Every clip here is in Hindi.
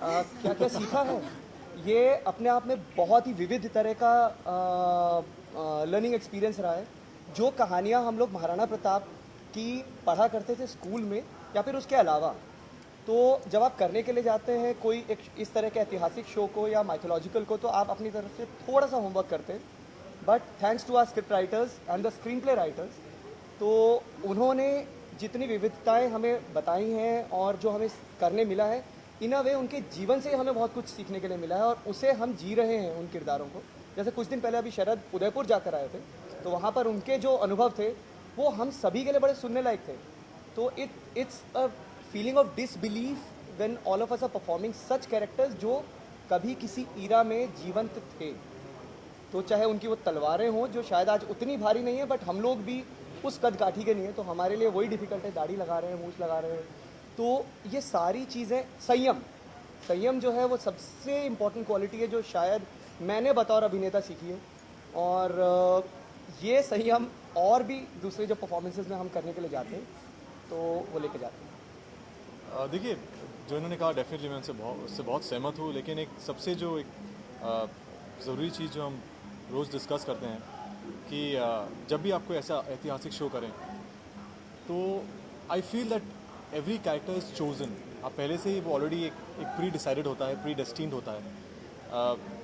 क्या क्या सीखा है, ये अपने आप में बहुत ही विविध तरह का लर्निंग एक्सपीरियंस रहा है। जो कहानियाँ हम लोग महाराणा प्रताप की पढ़ा करते थे स्कूल में या फिर उसके अलावा, तो जब आप करने के लिए जाते हैं कोई एक इस तरह के ऐतिहासिक शो को या माइथोलॉजिकल को, तो आप अपनी तरफ से थोड़ा सा होमवर्क करते हैं। But thanks to our script writers and the screenplay writers, तो उन्होंने जितनी विविधताएं हमें बताई हैं और जो हमें करने मिला है, इन अ वे उनके जीवन से हमें बहुत कुछ सीखने के लिए मिला है और उसे हम जी रहे हैं उन किरदारों को। जैसे कुछ दिन पहले अभी शरद उदयपुर जाकर आए थे, तो वहाँ पर उनके जो अनुभव थे वो हम सभी के लिए बड़े सुनने लायक थे। तो it's a feeling of disbelief when all of us are performing such characters जो कभी किसी ईरा में जीवंत थे। तो चाहे उनकी वो तलवारें हों जो शायद आज उतनी भारी नहीं है, बट हम लोग भी उस कद काठी के नहीं है, तो हमारे लिए वही डिफ़िकल्ट है। दाढ़ी लगा रहे हैं, मूछ लगा रहे हैं, तो ये सारी चीज़ें, संयम संयम जो है वो सबसे इम्पॉर्टेंट क्वालिटी है जो शायद मैंने बतौर अभिनेता सीखी है। और ये संयम और भी दूसरे जो परफॉर्मेंसेज में हम करने के लिए जाते हैं तो वो लेके जाते हैं। देखिए, जो इन्होंने कहा डेफिनेटली मैं उससे बहुत सहमत हूँ, लेकिन एक सबसे जो एक ज़रूरी चीज़ जो हम रोज़ डिस्कस करते हैं कि जब भी आपको ऐसा ऐतिहासिक शो करें तो I feel that every character is chosen. आप पहले से ही वो ऑलरेडी एक प्री डिसाइडेड होता है, प्री डेस्टिन्ड होता है।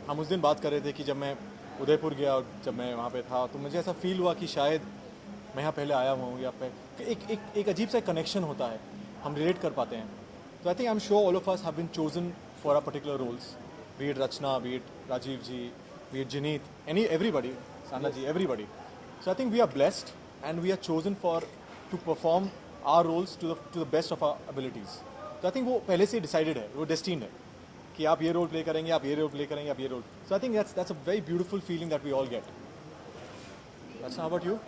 हम उस दिन बात कर रहे थे कि जब मैं उदयपुर गया और जब मैं वहाँ पे था तो मुझे ऐसा फील हुआ कि शायद मैं यहाँ पहले आया हुआ हूँ या एक अजीब सा कनेक्शन होता है, हम रिलेट कर पाते हैं। तो I think I am sure all of us have been chosen for a particular roles, be it Rachna, be it Rajiv ji, be it Jineet, everybody, Sana ji, everybody. So I think we are blessed and we are chosen to perform our roles to the best of our abilities. तो आई थिंक वो पहले से डिसाइडेड है, वो डेस्टिन्ड है कि आप ये रोल प्ले करेंगे, आप ये रोल प्ले करेंगे, आप ये role. So I think that's a very beautiful feeling that we all get. अच्छा, हाउ अबाउट यू?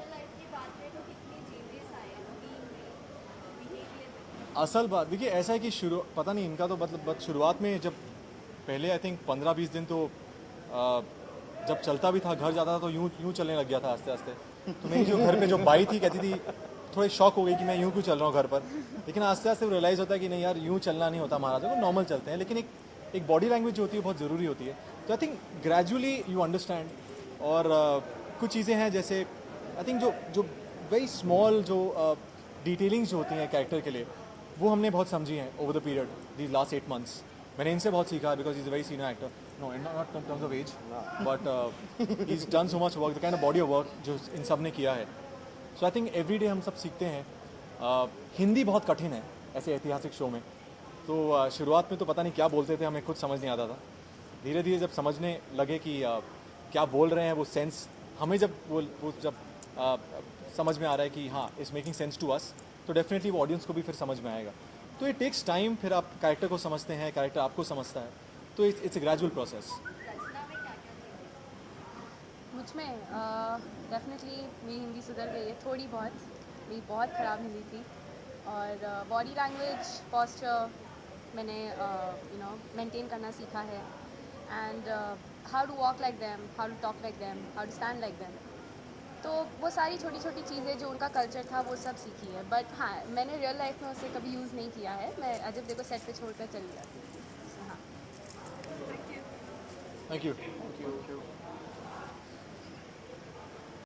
असल बात देखिए ऐसा है कि पता नहीं इनका तो मतलब शुरुआत में जब पहले आई थिंक 15-20 दिन तो जब चलता भी था, घर जाता था तो यूं चलने लग गया था आस्ते आस्ते। तो मेरी जो घर पे जो बाई थी कहती थी, थोड़ी शॉक हो गई कि मैं यूं क्यों चल रहा हूँ घर पर। लेकिन आस्ते आस्ते रियलाइज़ होता है कि नहीं यार, यूं चलना नहीं होता महाराजा को, नॉर्मल चलते हैं। लेकिन एक बॉडी लैंग्वेज जो होती है बहुत ज़रूरी होती है। तो I think gradually you understand. और कुछ चीज़ें हैं जैसे आई थिंक जो वेरी स्मॉल जो डिटेलिंग्स जो होती हैं कैरेक्टर के लिए, वो हमने बहुत समझी हैं over the period these last 8 months। मैंने इनसे बहुत सीखा because is a very senior actor. No, not in terms of age, but he's done so much work, the kind of body of work जो इन सब ने किया है। So I think every day हम सब सीखते हैं। हिंदी बहुत कठिन है ऐसे ऐतिहासिक शो में, तो शुरुआत में तो पता नहीं क्या बोलते थे, हमें खुद समझ नहीं आता था। धीरे धीरे जब समझने लगे कि क्या बोल रहे हैं, वो सेंस हमें जब वो जब समझ में आ रहा है कि हाँ it's making sense to us, तो डेफिनेटली वो ऑडियंस को भी फिर समझ में आएगा। तो इट टेक्स टाइम, फिर आप कैरेक्टर को समझते हैं, कैरेक्टर आपको समझता है, तो इट्स अ ग्रेजुअल प्रोसेस। मुझ में डेफिनेटली मेरी हिंदी सुधर गई है थोड़ी बहुत। मेरी बहुत ख़राब हिंदी थी और बॉडी लैंग्वेज, पोस्चर मैंने मेंटेन करना सीखा है। And how to walk like them, how to talk like them, how to stand like them. तो वो सारी छोटी छोटी चीज़ें जो उनका कल्चर था वो सब सीखी है। बट हाँ, मैंने रियल लाइफ में उसे कभी यूज़ नहीं किया है। मैं अजब देखो सेट पे छोड़कर चली जाती हूँ। हाँ, थैंक यू।